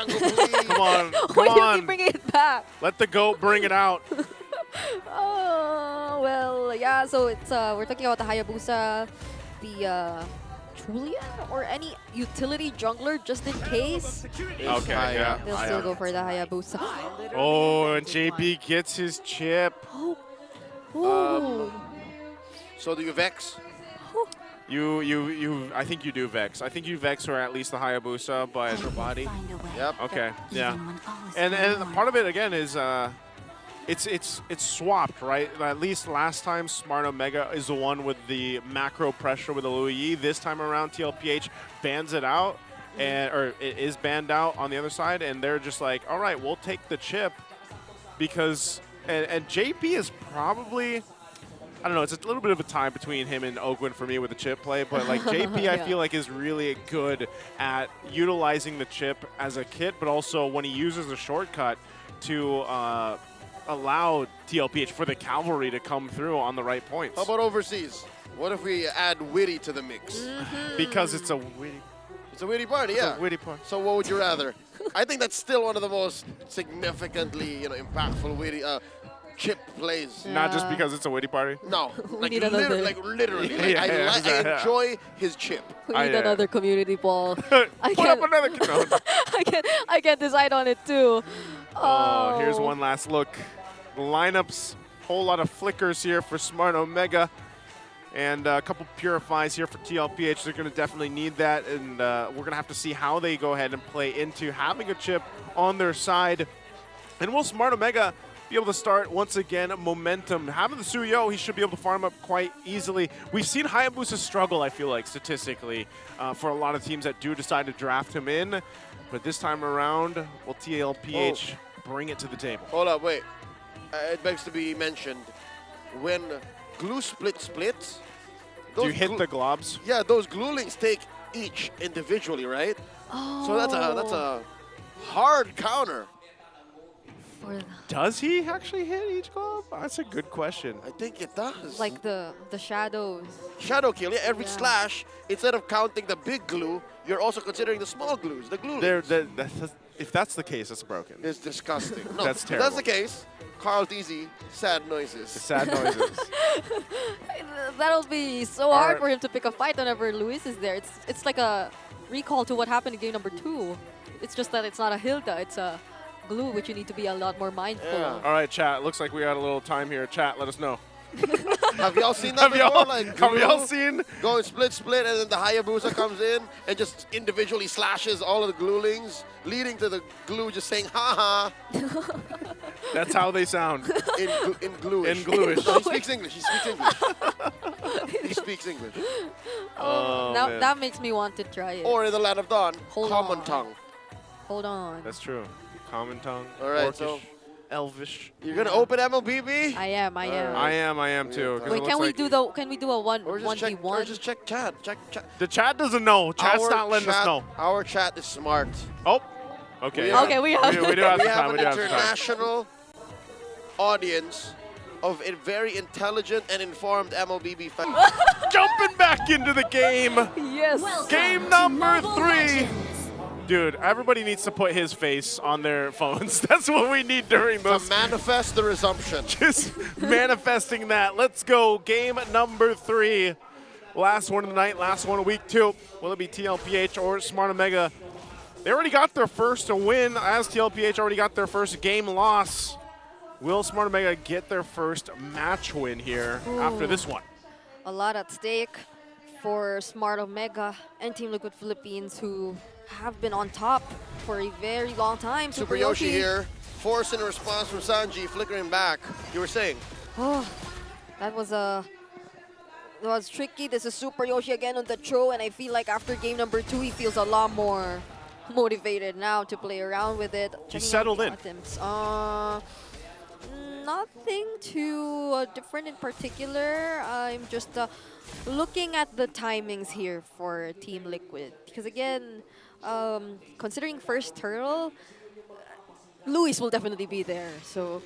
jungle, please. Come on, come Why do you on. keep bringing it back? Let the goat bring it out. Oh, well, yeah, so it's we're talking about the Hayabusa, the Julian, or any utility jungler just in case. Okay, yeah. They'll still go for the Hayabusa. Oh, and JP gets his chip. Oh. Ooh. So do you Vex? I think you do Vex. I think you Vex or at least the Hayabusa, but Your body. Yep. okay, yeah. And part of it again is it's swapped, right? At least last time Smart Omega is the one with the macro pressure with the Louis Yi. This time around tlph bans it out, or it is banned out on the other side, and they're just like, all right, we'll take the chip because and JP is probably, I don't know, it's a little bit of a tie between him and Ogwin for me with the chip play, but like JP I feel like is really good at utilizing the chip as a kit, but also when he uses a shortcut to allow tlph for the cavalry to come through on the right points. How about overseas? What if we add Witty to the mix? Because it's a witty, It's a Witty party, yeah. witty part. So what would you rather? I think that's still one of the most significantly, impactful Witty chip plays. Yeah. Not just because it's a witty party. No, need another. literally. Yeah, I enjoy his chip. We need another community ball. Put up another no. I can't decide on it too. Oh, here's one last look. The lineups, whole lot of flickers here for Smart Omega, and a couple purifies here for tlph. They're going to definitely need that, and we're going to have to see how they go ahead and play into having a chip on their side. And will Smart Omega be able to start once again momentum? Having the Suyo, he should be able to farm up quite easily. We've seen Hayabusa struggle, I feel like, statistically, for a lot of teams that do decide to draft him in. But this time around, will tlph bring it to the table? Hold up, wait. It begs to be mentioned. When glue splits, Do you hit the globs? Yeah, those glue links take each individually, right? Oh. So that's a hard counter. Does he actually hit each globe? That's a good question. I think it does. Like the shadows. Shadow kill, yeah. Every Yeah. slash, instead of counting the big glue, you're also considering the small glues, the glue links. If that's the case, it's broken. It's disgusting. No, That's if terrible. that's the case, Carl TZ, sad noises. Sad noises. That'll be so hard for him to pick a fight whenever Luis is there. It's like a recall to what happened in game number 2. It's just that it's not a Hilda, it's a glue, which you need to be a lot more mindful Yeah. of. All right, chat. Looks like we got a little time here. Chat, let us know. Have y'all seen that before? Like have y'all glue seen? going split, and then the Hayabusa comes in and just individually slashes all of the glue links, leading to the glue just saying, ha ha, That's how they sound. in gluish. In gluish. No, he speaks English. He speaks English. He speaks English. Oh, now man. that makes me want to try it. Or in the land of Dawn, Hold common on. tongue. Hold on. That's true. Common tongue. All right, Orcish, so- Elvish. You're gonna open MLBB? I am. Alright. I am too. 'cause it Wait, looks can we like do the? Can we do a one Or just check. 1v1? Or just check chat. Check. the chat doesn't know. Chat's Our not letting us chat- know. Our chat is smart. Oh, okay. We yeah. Okay, we have- we do have We some have time. an We do have some time. international audience of a very intelligent and informed MLBB fans. Jumping back into the game. Yes. Game number 3. Dude, everybody needs to put his face on their phones. That's what we need during To those. manifest the resumption. Just manifesting that. Let's go. Game number 3. Last one of the night, last one of week 2. Will it be tlph or Smart Omega? They already got their first win, as tlph already got their first game loss. Will Smart Omega get their first match win here after this one? A lot at stake for Smart Omega and Team Liquid Philippines, who have been on top for a very long time. Super Yoshi here. Force and response from Sanji, flickering back. You were saying? Oh, that was tricky. This is Super Yoshi again on the throw, and I feel like after game number 2, he feels a lot more motivated now to play around with it. He's Checking settled out in. items. Nothing too different in particular. I'm just looking at the timings here for Team Liquid, because again, considering first turtle, Luis will definitely be there. So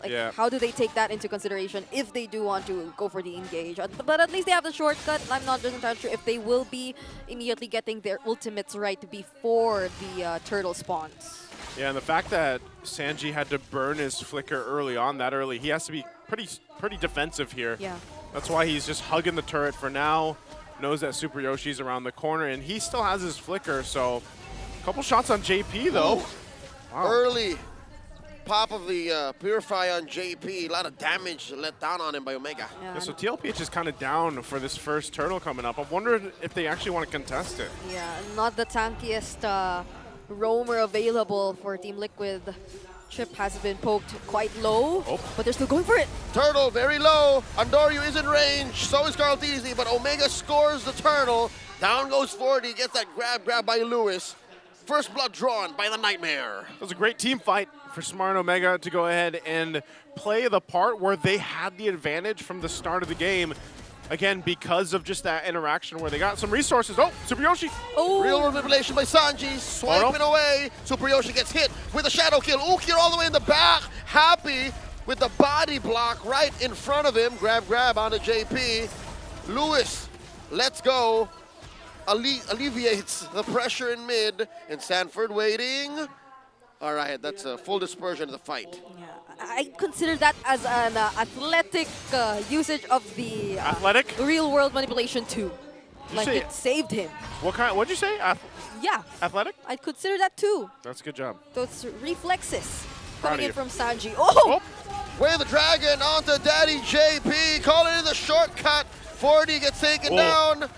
Like, Yeah. how do they take that into consideration if they do want to go for the engage? But at least they have the shortcut. I'm not just entirely sure if they will be immediately getting their ultimates right before the turtle spawns. Yeah, and the fact that Sanji had to burn his flicker early on, that early, he has to be pretty defensive here. Yeah. That's why he's just hugging the turret for now. Knows that Super Yoshi's around the corner, and he still has his flicker, so a couple shots on JP, though. Wow. Early pop of the Purify on JP. A lot of damage let down on him by Omega. Yeah, Yeah, so tlph is kind of down for this first turtle coming up. I'm wondering if they actually want to contest it. yeah, not the tankiest roamer available for Team Liquid. Chip has been poked quite low, but they're still going for it. Turtle very low. Andoryu is in range. So is Carl Teasy, but Omega scores the turtle. Down goes 40. Gets that grab by Lewis. First blood drawn by the Nightmare. It was a great team fight for Smart and Omega to go ahead and play the part where they had the advantage from the start of the game. Again, because of just that interaction where they got some resources. Oh, Super Yoshi. Oh, Real world manipulation by Sanji. Swiping away. Super Yoshi gets hit with a shadow kill. Ukir all the way in the back. Happy with the body block right in front of him. Grab onto JP. Lewis, let's go. Alleviates the pressure in mid. And Sanford waiting. All right, that's a full dispersion of the fight. yeah. I consider that as an athletic usage of the Athletic? real world manipulation too. Like, say- it saved him. What kind? What'd you say? Yeah, Athletic? I'd consider that too. That's a good job. Those reflexes Proud of coming in you. from Sanji. Oh! Way the dragon onto Daddy JP. Calling in the shortcut. 40 gets taken down.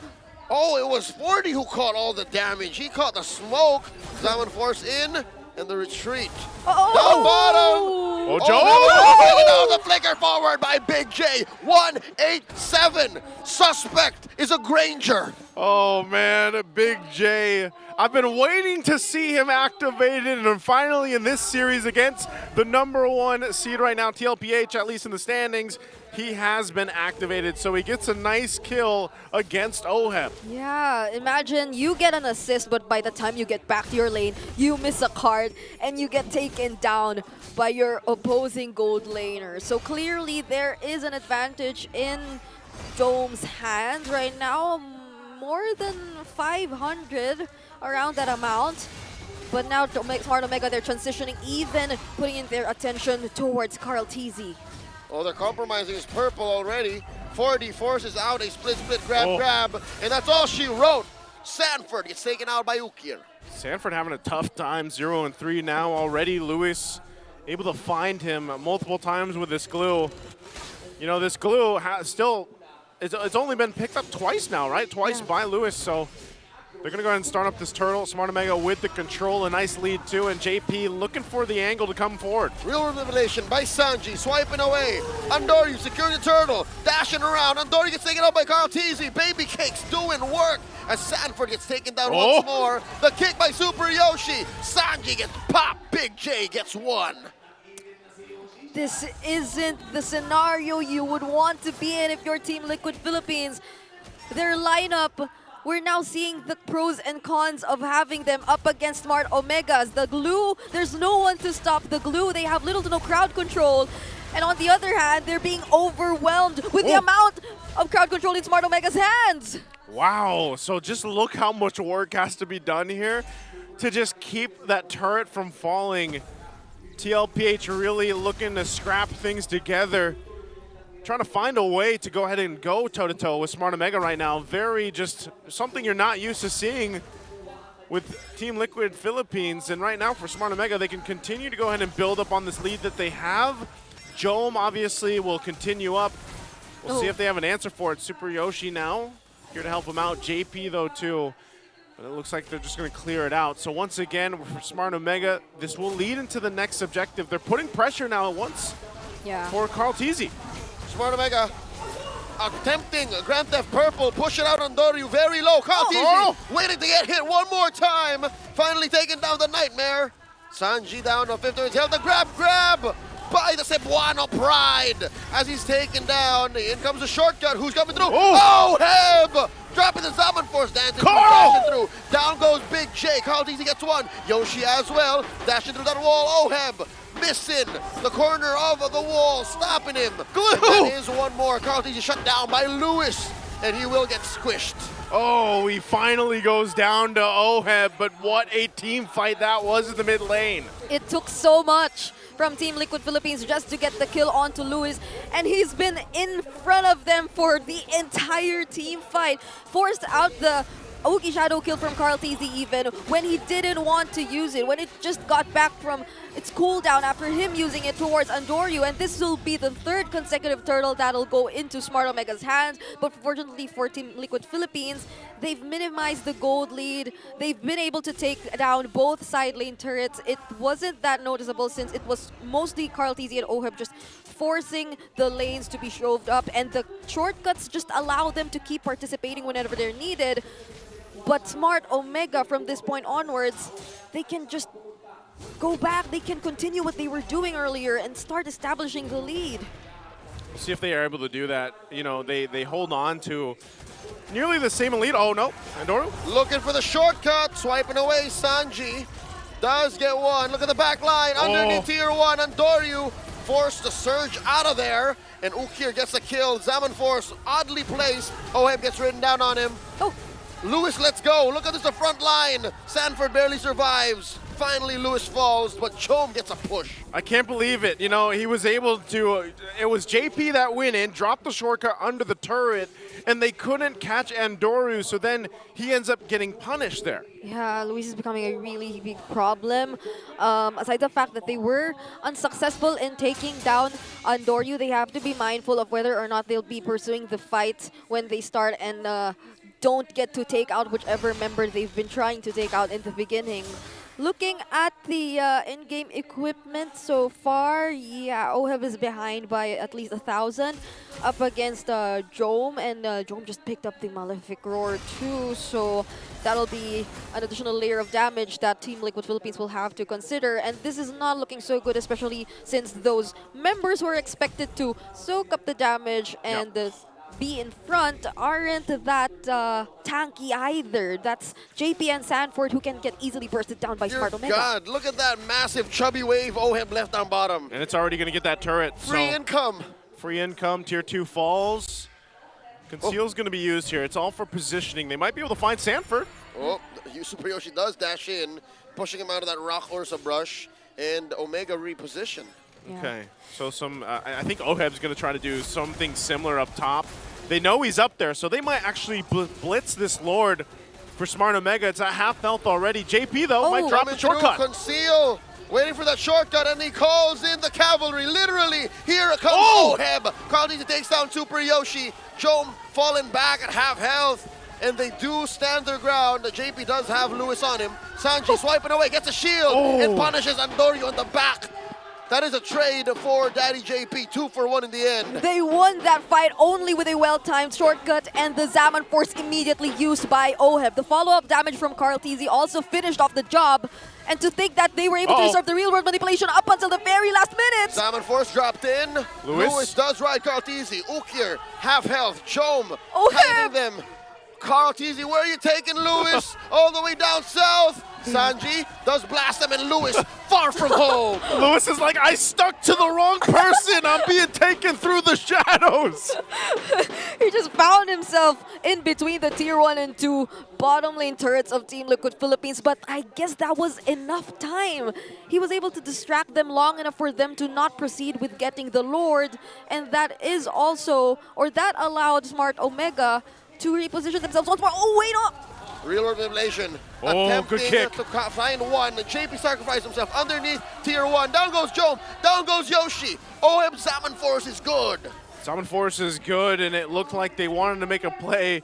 Oh, it was 40 who caught all the damage. He caught the smoke. Diamond Force in and the retreat. Down bottom. Oh, Taking down the flicker forward by Big J. 187. Suspect is a Granger. Oh, man, Big J. I've been waiting to see him activated, and finally in this series against the #1 seed right now, tlph, at least in the standings, he has been activated, so he gets a nice kill against Oheb. Yeah, imagine you get an assist, but by the time you get back to your lane, you miss a card and you get taken down by your opposing gold laner. So clearly there is an advantage in Dome's hands right now, more than 500, around that amount. But now Smart Omega, they're transitioning, even putting in their attention towards Carl Teasy. Oh, they're compromising his purple already. 40 forces out a split, grab, and that's all she wrote. Sanford gets taken out by Ukir. Sanford having a tough time, 0-3 now already. Lewis able to find him multiple times with this glue. You know, this glue it's only been picked up twice now, right? Twice by Lewis, so they're going to go ahead and start up this turtle. Smart Omega with the control, a nice lead too, and JP looking for the angle to come forward. Real revelation by Sanji, swiping away. Andoryu securing the turtle, dashing around. Andoryu gets taken out by Carl Teasy. Baby Cakes doing work as Sanford gets taken down once more. The kick by Super Yoshi. Sanji gets popped. Big J gets one. This isn't the scenario you would want to be in if you're Team Liquid Philippines. Their lineup, we're now seeing the pros and cons of having them up against Smart Omegas. The glue, there's no one to stop the glue. They have little to no crowd control. And on the other hand, they're being overwhelmed with the amount of crowd control in Smart Omega's hands. Wow, so just look how much work has to be done here to just keep that turret from falling. tlph really looking to scrap things together, trying to find a way to go ahead and go toe-to-toe with Smart Omega right now. Very just something you're not used to seeing with Team Liquid Philippines. And right now for Smart Omega, they can continue to go ahead and build up on this lead that they have. Jome obviously will continue up. We'll see if they have an answer for it. Super Yoshi now here to help him out. JP though too. But it looks like they're just going to clear it out. So once again, for Smart Omega, this will lead into the next objective. They're putting pressure now at once for Carl Teasy. Smart Omega attempting Grand Theft Purple, pushing out Andoryu very low. Carl Teasy waiting to get hit one more time. Finally taking down the Nightmare. Sanji down to 50. Held the grab by the Cebuano Pride as he's taken down. In comes the shortcut. Who's coming through? Oh, Heb! Dropping the Diamond Force, dancing through. Down goes Big J. Carl Teasy gets one. Yoshi as well, dashing through that wall. Oh, Heb! missing the corner of the wall, stopping him. Glue! And that is one more. Carlteasy shut down by Lewis, and he will get squished. Oh, he finally goes down to Oheb, but what a team fight that was in the mid lane. It took so much from Team Liquid Philippines just to get the kill onto Lewis, and he's been in front of them for the entire team fight. Forced out the Aoki Shadow kill from Carlteasy even when he didn't want to use it, when it just got back from its cooldown after him using it towards Andoryu, and this will be the third consecutive turtle that'll go into Smart Omega's hands. But fortunately for Team Liquid Philippines, they've minimized the gold lead. They've been able to take down both side lane turrets. It wasn't that noticeable since it was mostly Carlteasy and Oheb just forcing the lanes to be shoved up, and the shortcuts just allow them to keep participating whenever they're needed. But Smart Omega, from this point onwards, they can just go back. They can continue what they were doing earlier and start establishing the lead. We'll see if they are able to do that. You know, they hold on to nearly the same lead. Oh, no. Andoryu? Looking for the shortcut, swiping away. Sanji does get one. Look at the back line. Underneath tier 1, Andoryu forced to surge out of there. And Ukir gets a kill. Zaman Force oddly placed. Oheb gets ridden down on him. Oh. Lewis, let's go. Look at this, the front line. Sanford barely survives. Finally, Lewis falls, but Chom gets a push. I can't believe it. You know, he was able to, it was JP that went in, dropped the shortcut under the turret, and they couldn't catch Andoryu, so then he ends up getting punished there. Yeah, Luis is becoming a really big problem. Aside the fact that they were unsuccessful in taking down Andoryu, they have to be mindful of whether or not they'll be pursuing the fight when they start and don't get to take out whichever member they've been trying to take out in the beginning. Looking at the in-game equipment so far, yeah, Oheb is behind by at least 1,000 up against Jome, and Jome just picked up the Malefic Roar too, so that'll be an additional layer of damage that Team Liquid Philippines will have to consider, and this is not looking so good, especially since those members who are expected to soak up the damage and be in front aren't that tanky either. That's JP and Sanford who can get easily bursted down by Smart Omega. God, look at that massive chubby wave Oheb left on bottom. And it's already going to get that turret. Free income. Free income, tier 2 falls. Conceal's going to be used here. It's all for positioning. They might be able to find Sanford. Oh, Super Yoshi does dash in, pushing him out of that rock Ursa brush, and Omega reposition. Yeah. Okay, so I think Oheb's going to try to do something similar up top. They know he's up there, so they might actually blitz this Lord for Smart Omega. It's at half health already. JP, though, might drop the shortcut. Conceal, waiting for that shortcut, and he calls in the cavalry. Literally, here it comes Oheb. Carlteasy takes down Super Yoshi. Jome falling back at half health, and they do stand their ground. JP does have Lewis on him. Sanji swiping away, gets a shield, and punishes Andoryu on the back. That is a trade for Daddy JP, 2 for 1 in the end. They won that fight only with a well-timed shortcut and the Zaman Force immediately used by Oheb. The follow-up damage from Carlteasy also finished off the job. And to think that they were able to reserve the real-world manipulation up until the very last minute. Zaman Force dropped in. Lewis does ride Carlteasy. Ukir, half health. Chome, hiding them. Carlteasy, where are you taking Lewis? All the way down south. Sanji does blast him, and Lewis far from home. Lewis is like, I stuck to the wrong person. I'm being taken through the shadows. He just found himself in between the tier 1 and 2 bottom lane turrets of Team Liquid Philippines, but I guess that was enough time. He was able to distract them long enough for them to not proceed with getting the Lord, and that is also, or that allowed Smart Omega to reposition themselves once more. Oh, wait, Real world manipulation. Good kick. To find one. JP sacrificed himself underneath tier 1. Down goes Jome. Down goes Yoshi. Oheb Zaman Force is good. Zaman Force is good, and it looked like they wanted to make a play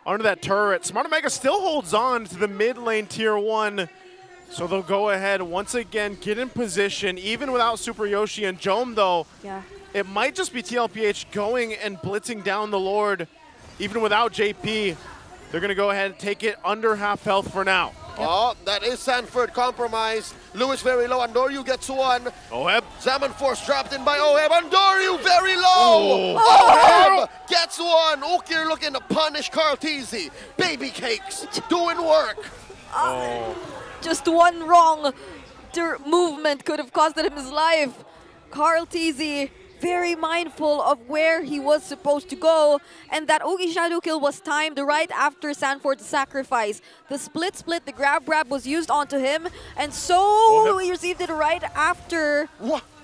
under that turret. Smart Omega still holds on to the mid lane tier 1. So they'll go ahead once again, get in position, even without Super Yoshi and Jome, though. Yeah. It might just be tlph going and blitzing down the Lord, even without JP. They're going to go ahead and take it under half health for now. Oh, that is Sanford compromised. Lewis very low. Andoryu gets one. Oheb. Zaman Force dropped in by Oheb. Andoryu very low. Oheb gets one. Ukir looking to punish Carlteasy. Baby cakes doing work. Just one wrong movement could have costed him his life. Carl TZ very mindful of where he was supposed to go, and that Ogi Shadow kill was timed right after Sanford's sacrifice. The split, the grab was used onto him, and so he received it right after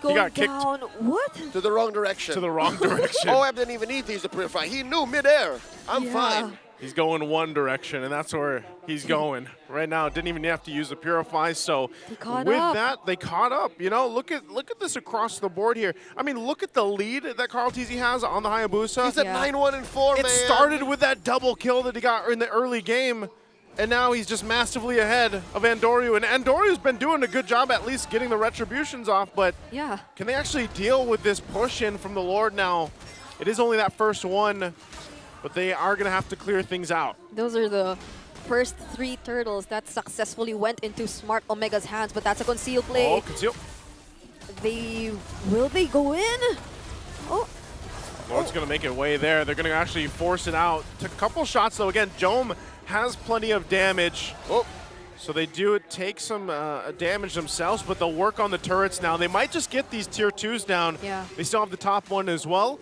going got kicked. down. What? To the wrong direction. To the wrong direction. OM didn't even need to use the purify. He knew midair. I'm fine. He's going one direction, and that's where he's going. Right now, didn't even have to use the Purify, so with that, they caught up. You know, look at this across the board here. I mean, look at the lead that Carl TZ has on the Hayabusa. He's at 9-1-4, man. It started with that double kill that he got in the early game, and now he's just massively ahead of Andoryu. And Andoryu's been doing a good job at least getting the retributions off, but can they actually deal with this push in from the Lord now? It is only that first one, but they are going to have to clear things out. Those are the first 3 turtles that successfully went into Smart Omega's hands, but that's a conceal play. Oh, conceal. Will they go in? Oh. Lord's going to make it way there. They're going to actually force it out. Took a couple shots, though. Again, Jome has plenty of damage. So they do take some damage themselves, but they'll work on the turrets now. They might just get these tier 2s down. They still have the top one as well.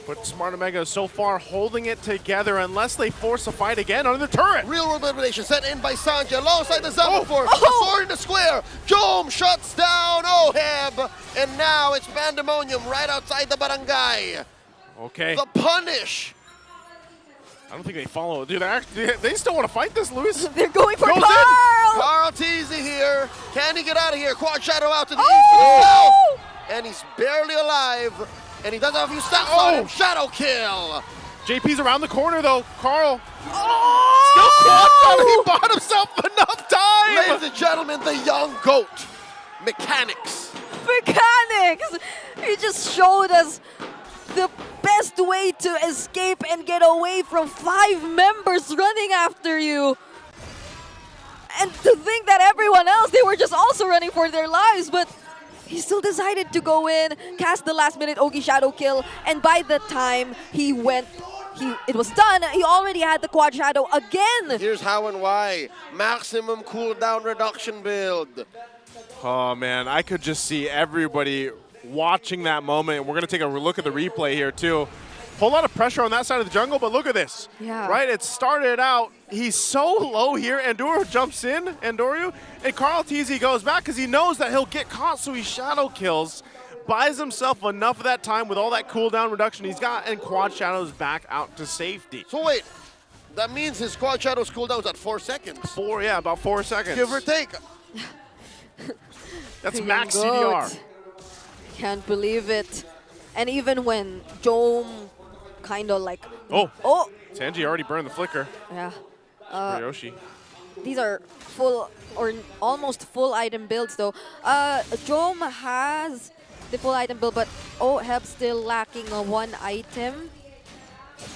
But Smart Omega is so far holding it together unless they force a fight again on the turret. Real world manipulation set in by Sanji alongside the Zambor. Sword in the square. Jome shuts down Oheb. And now it's pandemonium right outside the barangay. Okay. The punish. I don't think they follow. Dude, they still want to fight this, Luis. They're going for Carl. Carl TZ here. Can he get out of here? Quad Shadow out to the east and the south. And he's barely alive. And he does have a few stats on him. Shadow kill. JP's around the corner, though. Carl. Still quad shot. He bought himself enough time. Ladies and gentlemen, the young GOAT. Mechanics. He just showed us the best way to escape and get away from 5 members running after you. And to think that everyone else, they were just also running for their lives, but he still decided to go in, cast the last minute Ogi Shadow kill, and by the time it was done, he already had the Quad Shadow again. Here's how and why. Maximum cooldown reduction build. Oh man, I could just see everybody watching that moment. We're gonna take a look at the replay here too. Whole lot of pressure on that side of the jungle, but look at this. Right, it started out, he's so low here, Andoryu jumps in, Andoryu, and Carl TZ goes back because he knows that he'll get caught, so he shadow kills, buys himself enough of that time with all that cooldown reduction he's got, and Quad Shadow's back out to safety. So wait, that means his Quad Shadow's cooldown's at 4 seconds. About 4 seconds. Give or take. That's max CDR. Can't believe it. And even when Jome kind of like... Sanji already burned the flicker. Yeah. Yoshi. These are full or almost full item builds though. Jome has the full item build, but Oheb still lacking 1 item.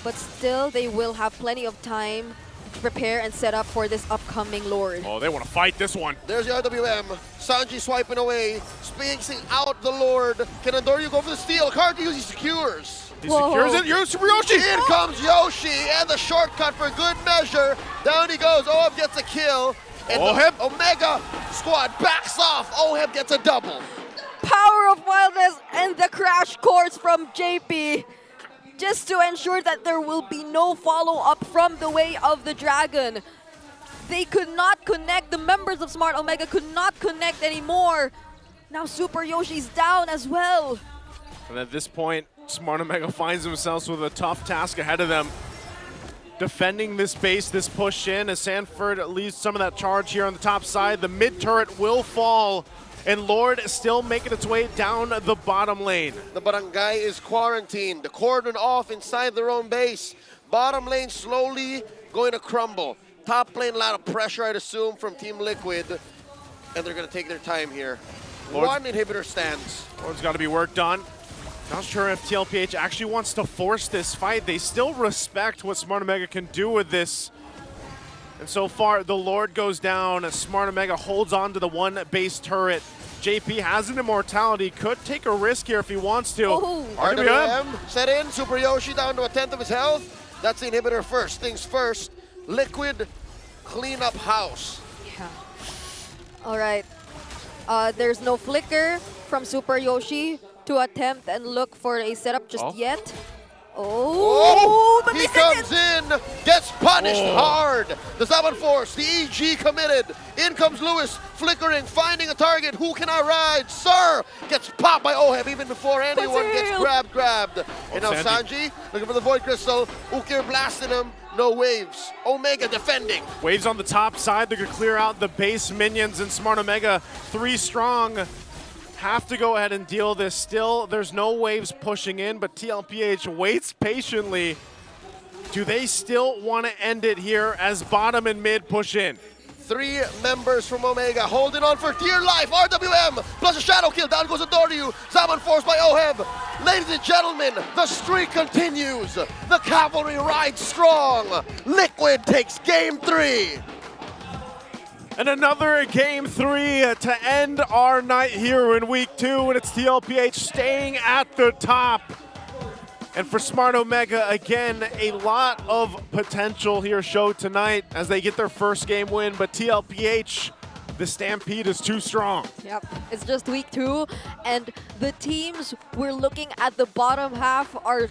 But still, they will have plenty of time to prepare and set up for this upcoming Lord. Oh, they want to fight this one. There's the RWM. Sanji swiping away, spacing out the Lord. Can Andoryu go for the steal? He secures. He secures it. Super Yoshi. In comes Yoshi, and the shortcut for good measure. Down he goes. Oheb gets a kill. And the Omega squad backs off. Oheb gets a double. Power of wildness and the crash course from JP. Just to ensure that there will be no follow-up from the way of the dragon. They could not connect. The members of Smart Omega could not connect anymore. Now Super Yoshi's down as well. And at this point, Smart Omega finds themselves with a tough task ahead of them. Defending this base, this push in, as Sanford leaves some of that charge here on the top side. The mid turret will fall, and Lord is still making its way down the bottom lane. The barangay is quarantined, the cordon off inside their own base. Bottom lane slowly going to crumble. Top lane, a lot of pressure, I'd assume, from Team Liquid, and they're going to take their time here. One inhibitor stands. Lord's got to be worked on. Not sure if tlph actually wants to force this fight. They still respect what Smart Omega can do with this. And so far, the Lord goes down. Smart Omega holds on to the 1 base turret. JP has an immortality. Could take a risk here if he wants to. RWM set in. Super Yoshi down to 1/10 of his health. That's the inhibitor first. Things first. Liquid, clean up house. Yeah. All right. There's no flicker from Super Yoshi to attempt and look for a setup just yet. Oh, but he comes in, gets punished hard. The 7 Force, the EG committed. In comes Lewis, flickering, finding a target. Who can I ride? Sir gets popped by Oheb even before anyone gets grabbed. And now Sanji looking for the Void Crystal. Ukir blasting him. No waves. Omega defending. Waves on the top side. They could clear out the base minions, and Smart Omega 3 strong. Have to go ahead and deal this. Still, there's no waves pushing in, but tlph waits patiently. Do they still want to end it here as bottom and mid push in? 3 members from Omega holding on for dear life. RWM plus a shadow kill. Down goes Adoryu. Zaman forced by Oheb. Ladies and gentlemen, the streak continues. The cavalry rides strong. Liquid takes game 3. And another game 3 to end our night here in week 2, and it's tlph staying at the top. And for Smart Omega, again, a lot of potential here showed tonight as they get their first game win, but tlph, the Stampede is too strong. Yep, it's just week 2, and the teams we're looking at the bottom half are